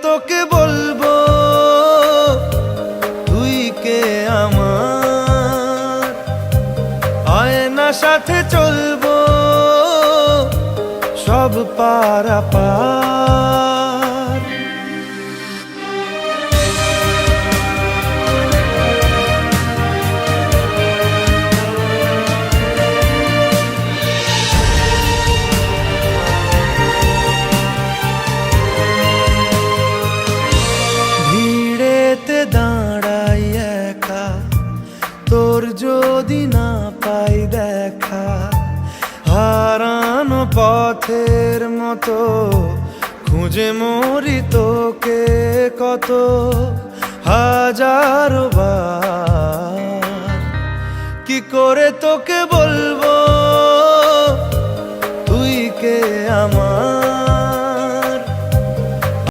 তোকে বলবো তুই কে আমার, আয়না সাথে চলবো সব পারাপার। ভিড়েতে দাঁড়াই একা, তোর যদি না পাই দেখা, হারানো পথের মতো খুঁজে মরি তোকে কত হাজারো বার। কি করে তোকে বলবো